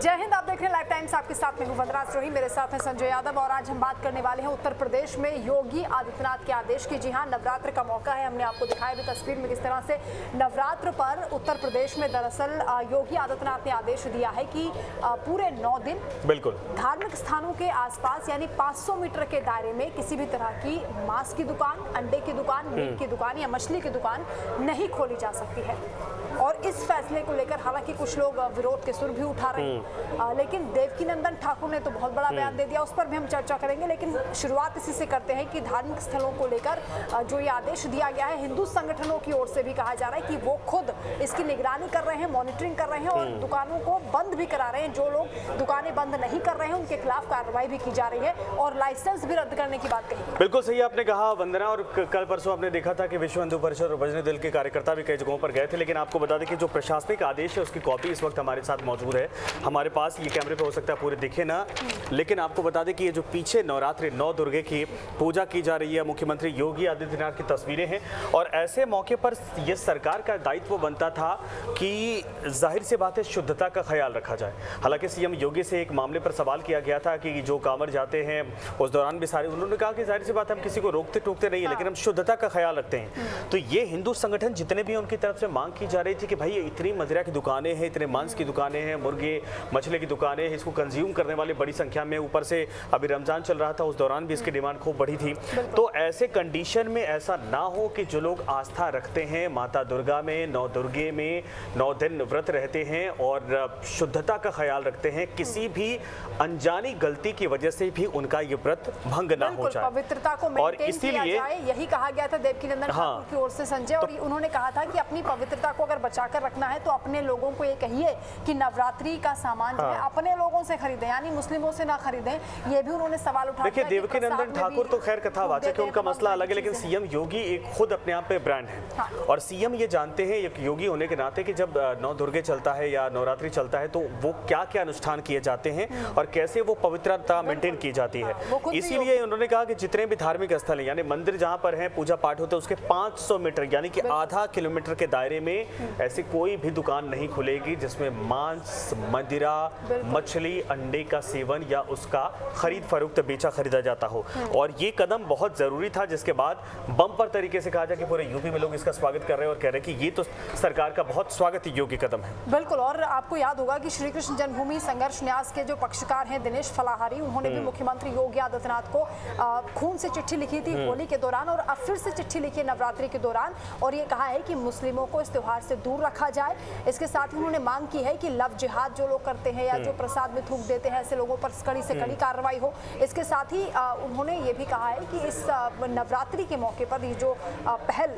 जय हिंद। आप देख रहे हैं लाइव टाइम्स, आपके साथ में हूं वंदना सिरोही, मेरे साथ हैं संजय यादव और आज हम बात करने वाले हैं उत्तर प्रदेश में योगी आदित्यनाथ के आदेश की। जी हां, नवरात्र का मौका है। हमने आपको दिखाया भी तस्वीर में किस तरह से नवरात्र पर उत्तर प्रदेश में दरअसल योगी आदित्यनाथ ने आदेश दिया है कि पूरे 9 दिन बिल्कुल धार्मिक स्थानों के आसपास यानी 500 मीटर के दायरे में किसी भी तरह की मांस की दुकान, अंडे की दुकान, मीट की दुकान या मछली की दुकान नहीं खोली जा सकती है। और इस फैसले को लेकर हालांकि कुछ लोग विरोध के सुर भी उठा रहे हैं, लेकिन देवकीनंदन ठाकुर ने तो बहुत बड़ा बयान दे दिया, उस पर भी हम चर्चा करेंगे। लेकिन शुरुआत इसी से करते हैं कि धार्मिक स्थलों को लेकर जो ये आदेश दिया गया है, हिंदू संगठनों की ओर से भी कहा जा रहा है कि वो खुद इसकी निगरानी कर रहे हैं, मॉनिटरिंग कर रहे हैं और दुकानों को बंद भी करा रहे हैं। जो लोग दुकानें बंद नहीं कर रहे हैं उनके खिलाफ कार्रवाई भी की जा रही है और लाइसेंस भी रद्द करने की बात कही। बिल्कुल सही आपने कहा वंदना। और कल परसों आपने देखा था कि विश्व हिंदू परिषद और बजरंग दल के कार्यकर्ता भी कई जगहों पर गए थे। लेकिन आपको बता दें कि जो प्रशासनिक आदेश है उसकी कॉपी इस वक्त हमारे साथ मौजूद है हमारे पास। ये कैमरे पे हो सकता है पूरे दिखे ना, लेकिन आपको बता दें कि ये जो पीछे नवरात्रि 9 दुर्गे की पूजा की जा रही है, मुख्यमंत्री योगी आदित्यनाथ की तस्वीरें हैं। और ऐसे मौके पर ये सरकार का दायित्व बनता था कि जाहिर सी बात है शुद्धता का ख्याल रखा जाए। हालांकि सीएम योगी से एक मामले पर सवाल किया गया था कि जो कांवड़ जाते हैं उस दौरान भी सारे, उन्होंने कहा कि जाहिर सी बात है हम किसी को रोकते टोकते नहीं है, लेकिन हम शुद्धता का ख्याल रखते हैं। तो ये हिंदू संगठन जितने भी उनकी तरफ से मांग की जा रही थी कि भाई इतनी मदिरा की दुकानें हैं, इतने मांस की दुकानें हैं, मुर्गे मछली की दुकानें हैं, इसको कंज्यूम करने वाले बड़ी संख्या में, ऊपर से अभी रमजान चल रहा था उस दौरान भी इसकी डिमांड खूब बढ़ी थी। तो ऐसे कंडीशन में ऐसा ना हो कि जो लोग आस्था रखते हैं माता दुर्गा में, 9 दुर्गे में 9 दिन व्रत रहते हैं और शुद्धता का ख्याल रखते हैं, किसी भी अनजानी गलती की वजह से भी उनका ये व्रत भंग ना हो जाए, पवित्रता को मेंटेन किया जाए, यही कहा गया था देवकीनंदन ठाकुर की ओर से संजय। और उन्होंने कहा था कि अपनी पवित्रता को अगर बचाकर रखना है तो अपने लोगों को ये कहिए कि नवरात्रि का सामान जो है अपने लोगों से खरीदें, यानी मुस्लिमों से ना खरीदें। ये भी उन्होंने सवाल उठाया। देखिए देवकीनंदन ठाकुर तो खैर कथावाचक है, उनका मसला अलग है, लेकिन सीएम योगी एक खुद अपने आप पे ब्रांड है। और सीएम ये जानते हैं एक योगी होने के नाते कि जब 9 दुर्गे चलता है या नवरात्रि चलता है तो वो क्या क्या अनुष्ठान किए जाते हैं और कैसे वो पवित्रता मेंटेन की जाती है। इसीलिए उन्होंने कहा कि जितने भी धार्मिक स्थल हैं यानी मंदिर जहाँ पर हैं पूजा पाठ होते हैं उसके 500 मीटर यानी कि आधा किलोमीटर के दायरे में ऐसी कोई भी दुकान नहीं खुलेगी जिसमें मांस, मदिरा, मछली, अंडे का सेवन या उसका खरीद फरोख्त बेचा खरीदा जाता हो। और ये कदम बहुत जरूरी था, जिसके बाद बम्पर तरीके से कहा जाए कि पूरे यूपी में लोग इसका स्वागत कर रहे हैं और कह रहे हैं कि ये तो सरकार का बहुत स्वागत योग्य कदम है। बिल्कुल। और आपको याद होगा कि श्री कृष्ण जन्मभूमि संघर्ष न्यास के जो पक्षकार हैं दिनेश फलाहारी, उन्होंने भी मुख्यमंत्री योगी आदित्यनाथ को खून से चिट्ठी लिखी थी होली के दौरान और अब फिर से चिट्ठी लिखी नवरात्रि के दौरान और ये कहा है कि मुस्लिमों को इस त्योहार से दूर रखा जाए। इसके साथ ही उन्होंने मांग की है कि लव जिहाद जो लोग करते हैं या जो प्रसाद में थूक देते हैं ऐसे लोगों पर कड़ी से कड़ी कार्रवाई हो। इसके साथ ही उन्होंने ये भी कहा है कि इस नवरात्रि के मौके पर ये जो पहल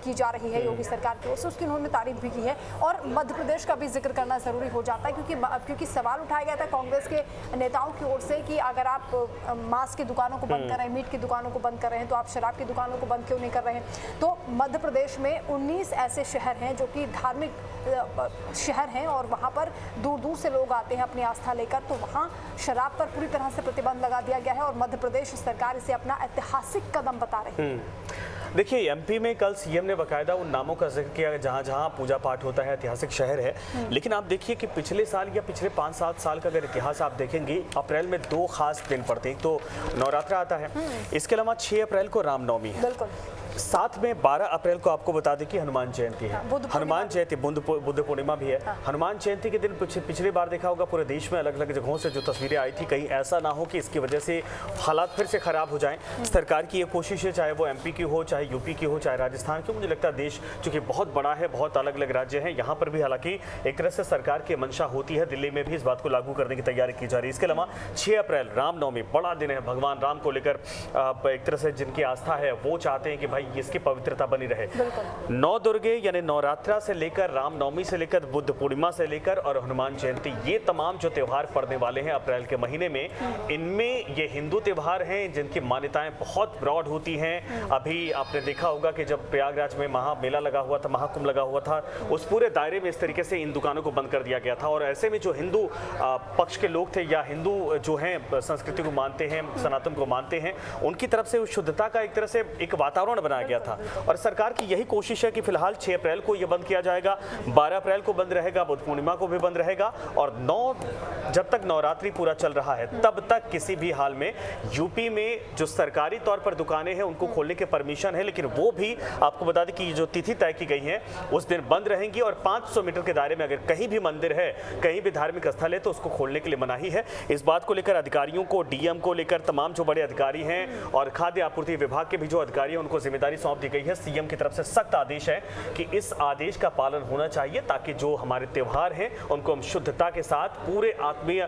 की जा रही है योगी सरकार की ओर से उसकी उन्होंने तारीफ भी की है। और मध्य प्रदेश का भी जिक्र करना जरूरी हो जाता है क्योंकि सवाल उठाया गया था कांग्रेस के नेताओं की ओर से कि अगर आप मांस की दुकानों को बंद कर रहे हैं, मीट की दुकानों को बंद कर रहे हैं तो आप शराब की दुकानों को बंद क्यों नहीं कर रहे हैं। तो मध्य प्रदेश में 19 ऐसे शहर हैं जो कि धार्मिक शहर हैं और वहाँ पर दूर दूर से लोग आते हैं अपनी आस्था लेकर, तो वहाँ शराब पर पूरी तरह से प्रतिबंध लगा दिया गया है और मध्य प्रदेश सरकार इसे अपना ऐतिहासिक कदम बता रही है। देखिए एमपी में कल सीएम ने बकायदा उन नामों का जिक्र किया जहां जहां पूजा पाठ होता है, ऐतिहासिक शहर है। लेकिन आप देखिए कि पिछले साल या पिछले 5-7 साल का अगर इतिहास आप देखेंगे, अप्रैल में 2 खास दिन पड़ते हैं। एक तो नवरात्र आता है, इसके अलावा 6 अप्रैल को रामनवमी है, साथ में 12 अप्रैल को आपको बता दें कि हनुमान जयंती है। हनुमान जयंती बुद्ध पूर्णिमा भी है। हनुमान जयंती के दिन पिछली बार देखा होगा पूरे देश में अलग अलग जगहों से जो तस्वीरें आई थी, कहीं ऐसा ना हो कि इसकी वजह से हालात फिर से खराब हो जाएं। सरकार की ये कोशिश है, चाहे वो एमपी की हो, चाहे यूपी की हो, चाहे राजस्थान की। मुझे लगता है देश चूंकि बहुत बड़ा है, बहुत अलग अलग राज्य हैं, यहाँ पर भी हालांकि एक तरह से सरकार की मंशा होती है, दिल्ली में भी इस बात को लागू करने की तैयारी की जा रही है। इसके अलावा 6 अप्रैल रामनवमी बड़ा दिन है, भगवान राम को लेकर एक तरह से जिनकी आस्था है वो चाहते हैं कि भाई इसकी पवित्रता बनी रहे। 9 दुर्गे यानी नवरात्रा से लेकर रामनवमी से लेकर बुद्ध पूर्णिमा से लेकर और हनुमान जयंती, ये तमाम जो त्यौहार पड़ने वाले हैं अप्रैल के महीने में, इनमें ये हिंदू त्यौहार हैं जिनकी मान्यताएं बहुत ब्रॉड होती हैं। अभी आपने देखा होगा कि जब प्रयागराज में महामेला लगा हुआ था, महाकुंभ लगा हुआ था, उस पूरे दायरे में इस तरीके से इन दुकानों को बंद कर दिया गया था। और ऐसे में जो हिंदू पक्ष के लोग थे या हिंदू जो हैं संस्कृति को मानते हैं, सनातन को मानते हैं, उनकी तरफ से उस शुद्धता का एक तरह से एक वातावरण बनाया बनाया गया था। और सरकार की यही कोशिश है कि फिलहाल 6 अप्रैल को ये बंद किया जाएगा, 12 अप्रैल को बंद रहेगा, बुद्ध पूर्णिमा को भी बंद रहेगा, और जब तक नवरात्रि पूरा चल रहा है तब तक किसी भी हाल में यूपी में जो सरकारी तौर पर दुकानें हैं उनको खोलने के परमिशन है, लेकिन वो भी आपको बता दें कि जो तिथि तय की गई है उस दिन बंद रहेंगी। और 500 मीटर के दायरे में अगर कहीं भी मंदिर है, कहीं भी धार्मिक स्थल है, तो उसको खोलने के लिए मनाही है। इस बात को लेकर अधिकारियों को, डीएम को लेकर तमाम जो बड़े अधिकारी हैं और खाद्य आपूर्ति विभाग के भी जो अधिकारी हैं उनको जिम्मेदारी सौंप दी गई है। सीएम की तरफ से सख्त आदेश है कि इस आदेश का पालन होना चाहिए ताकि जो हमारे त्योहार हैं उनको हम शुद्धता के साथ, पूरे आत्मीय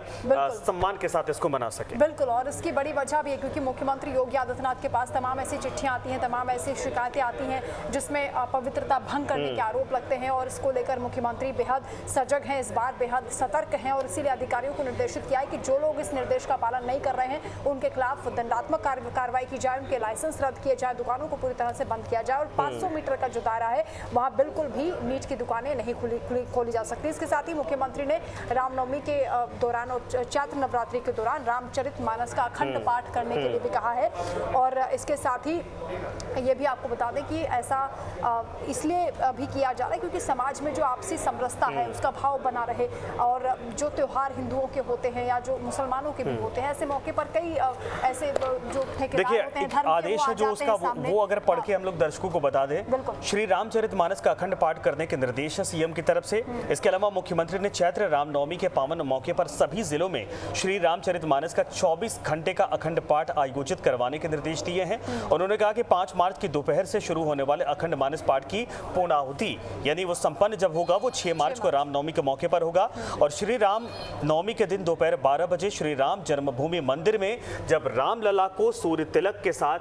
सम्मान के साथ इसको मना सके। बिल्कुल, और इसकी बड़ी वजह भी है क्योंकि मुख्यमंत्री योगी आदित्यनाथ के पास तमाम ऐसी चिट्ठियां आती हैं, तमाम ऐसी शिकायतें आती हैं जिसमें पवित्रता भंग करने के आरोप लगते हैं, और इसको लेकर मुख्यमंत्री बेहद सजग हैं, इस बार बेहद सतर्क हैं, और इसीलिए अधिकारियों को निर्देशित किया है कि जो लोग इस निर्देश का पालन नहीं कर रहे हैं उनके खिलाफ दंडात्मक कार्रवाई की जाए, उनके लाइसेंस रद्द किए जाए, दुकानों को पूरी तरह से बंद किया जाए, और 500 मीटर का जो दायरा है वहाँ बिल्कुल भी मीट की दुकानें नहीं खोली जा सकती। इसके साथ ही मुख्यमंत्री ने रामनवमी के दौरान और चैत्र नवरात्रि के दौरान रामचरितमानस का अखंड पाठ करने के लिए भी कहा है। और इसके साथ ही ये भी आपको बता दें कि ऐसा इसलिए भी किया जा रहा है क्योंकि समाज में जो आपसी समरसता है उसका भाव बना रहे, और जो त्योहार हिंदुओं के होते हैं या जो मुसलमानों के भी होते हैं, ऐसे मौके पर कई ऐसे जो ठेकेदार होते हैं, धर्म के, आदेश है जो उसका वो अगर पढ़ के हम लोग दर्शकों को बता दें। श्री रामचरितमानस का अखंड पाठ करने के निर्देश है सीएम की तरफ से। इसके अलावा मुख्यमंत्री ने चैत्र रामनवमी के पावन मौके पर सभी जिलों में श्री रामचरितमानस का 24 घंटे का अखंड पाठ आयोजित करवाने के निर्देश दिए हैं। उन्होंने कहा कि 5 मार्च की दोपहर से शुरू होने वाले अखंड मानस पाठ की पूर्णाहुति यानी वो संपन्न जब होगा वो 6 मार्च को रामनवमी के मौके पर होगा, और श्री राम नवमी के दिन दोपहर 12 बजे श्री राम जन्मभूमि मंदिर में जब रामलला को सूर्य तिलक के साथ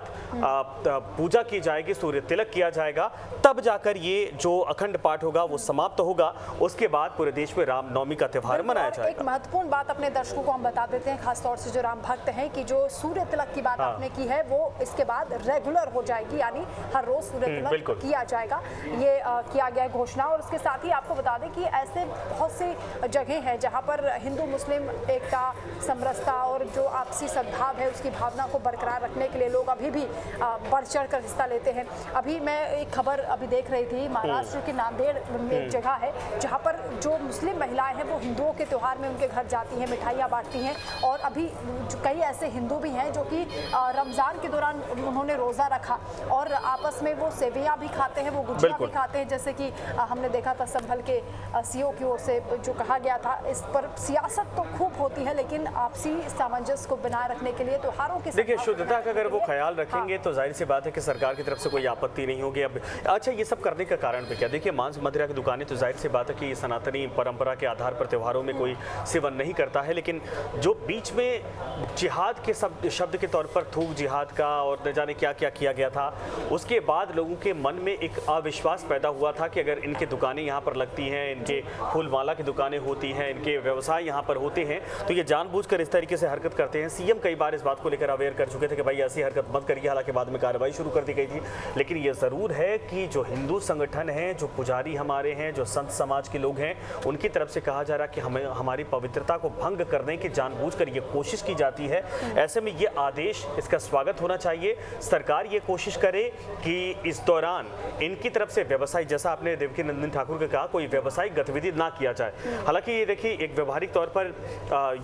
पूजा की जाएगी, सूर्य तिलक किया जाएगा, तब जाकर ये जो अखंड पाठ होगा वो समाप्त होगा। उसके बाद पूरे देश में रामनवमी का त्योहार मनाया जाएगा। एक महत्वपूर्ण बात अपने दर्शकों को हम बता देते हैं, खासतौर से जो राम भक्त हैं, कि जो सूर्य तिलक की बात आपने की है वो इसके बाद रेगुलर हो जाएगी, यानी हर रोज सूर्य तिलक किया जाएगा, ये किया गया है घोषणा। और इसके साथ ही आपको बता दें कि ऐसे बहुत सी जगह हैं जहां पर हिंदू मुस्लिम एकता, समरसता और जो आपसी सद्भाव है उसकी भावना को बरकरार रखने के लिए लोग अभी भी बढ़ चढ़ कर हिस्सा लेते हैं। अभी मैं एक खबर अभी देख रही थी, महाराष्ट्र के नांदेड़ में एक जगह है जहां पर जो मुस्लिम महिलाएं हैं वो हिंदुओं के त्योहार में उनके घर जाती हैं, मिठाइयाँ बांटती हैं, और अभी कई ऐसे हिंदू भी हैं जो कि रमज़ान के दौरान उन्होंने रोज़ा रखा और आपस में वो सेवियाँ भी खाते हैं, वो गुजिया भी खाते हैं, जैसे कि हमने देखा था संभल के सीओ की ओर से जो कहा गया था। इस पर सियासत तो खूब होती है, लेकिन आपसी सामंजस्य को बनाए रखने के लिए त्योहारों के देखिए शुद्धता का अगर वो ख्याल रखेंगे तो जाहिर सी बात है कि सरकार की तरफ से कोई आपत्ति नहीं होगी। अब अच्छा, ये सब करने का कारण भी क्या? देखिए मांस मदिरा की दुकानें तो जाहिर सी बात है कि सनातनी परंपरा के आधार पर त्योहारों में कोई सेवन नहीं करता है, लेकिन जो बीच में जिहाद के शब्द के तौर पर थूक जिहाद का और न जाने क्या क्या किया गया था, उसके बाद लोगों के मन में एक अविश्वास पैदा हुआ था कि अगर इनकी दुकानें यहाँ पर लगती हैं, इनके फूलमाला की दुकानें होती हैं, इनके व्यवसाय यहाँ पर होते हैं, तो ये जानबूझकर इस तरीके से हरकत करते हैं। सीएम कई बार इस बात को लेकर अवेयर कर चुके थे कि भाई ऐसी हरकत मत करिए, हालांकि बाद में कार्रवाई शुरू कर दी गई थी। लेकिन ये ज़रूर है कि जो हिंदू संगठन हैं, जो पुजारी हमारे हैं, जो संत समाज के लोग हैं, उनकी तरफ से कहा जा रहा है कि हमें हमारी पवित्रता को भंग करने की जानबूझकर ये कोशिश की जाती है। ऐसे में ये आदेश, इसका स्वागत होना चाहिए। सरकार ये कोशिश करे कि इस दौरान इनकी तरफ से व्यवसाय, जैसा आपने देवकी नंदन ठाकुर ने कहा, कोई व्यावसायिक गतिविधि ना किया जाए। हालांकि ये देखिए एक व्यवहारिक तौर पर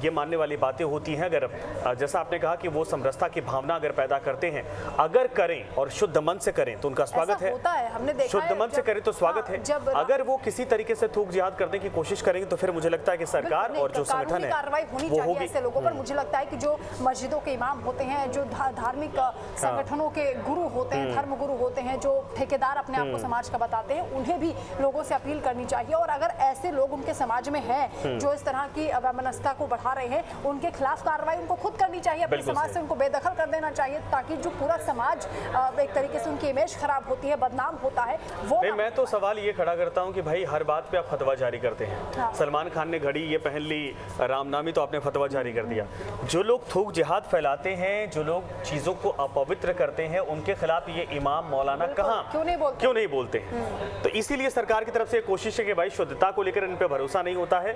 ये मानने वाली बातें होती हैं, अगर जैसा आपने कहा कि वो समरसता की भावना अगर पैदा करते हैं, अगर करें और शुद्ध मन से करें तो उनका स्वागत है। हमने देखा शुद्ध मन से करें तो स्वागत है। अगर वो किसी तरीके से थूक जिहाद करने की कोशिश करेंगे तो फिर मुझे लगता है कि सरकार और जो संगठन है कार्रवाई होनी चाहिए ऐसे लोगों पर। मुझे लगता है कि जो मस्जिदों के इमाम होते हैं, जो धार्मिक संगठनों के गुरु होते हैं, धर्म गुरु होते हैं, जो ठेकेदार अपने आप को समाज का बताते हैं, उन्हें भी लोगों से अपील करनी चाहिए। और अगर ऐसे लोग उनके समाज में हैं जो इस तरह की अवैमनस्यता को बढ़ा रहे हैं, उनके खिलाफ कार्रवाई उनको खुद करनी चाहिए, अपने समाज से उनको बेदखल कर देना चाहिए, ताकि जो पूरा समाज एक तरीके से उनकी इमेज खराब होती है, बदनाम होता है वो। मैं तो सवाल ये खड़ा करता हूँ कि भाई हर बात पे आप फतवा जारी करते हैं। सलमान खान ने घड़ी ये पहन ली, रामनामी, तो आपने फतवा जारी कर दिया। जो लोग थूक जिहाद फैलाते हैं, जो लोग चीजों को अपवित्र करते हैं, उनके खिलाफ ये इमाम मौलाना कहाँ क्यों नहीं बोलते हैं? तो इसीलिए सरकार की तरफ से कोशिश है कि भाई शुद्धता को लेकर इन पे भरोसा नहीं होता है।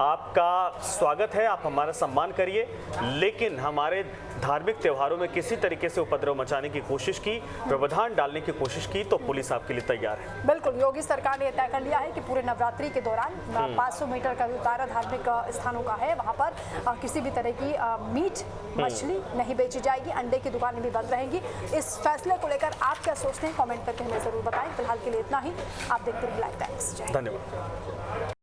आपका स्वागत है, आप हमारा सम्मान करिए, लेकिन हमारे धार्मिक त्योहारों में किसी तरीके से उपद्रव मचाने की कोशिश की व्यवधान डालने की कोशिश की तो पुलिस आपके लिए तैयार है। बिल्कुल, योगी सरकार ने तय कर लिया है कि पूरे नवरात्रि के दौरान 500 मीटर का जो दायरा धार्मिक स्थानों का है वहां पर किसी भी तरह की मीट मछली नहीं बेची जाएगी, अंडे की दुकानें भी बंद रहेंगी। इस फैसले को लेकर आप क्या सोचते हैं, कमेंट करके हमें जरूर बताएं। फिलहाल के लिए इतना ही। आप देखते रहिए लाइव टाइम्स। धन्यवाद।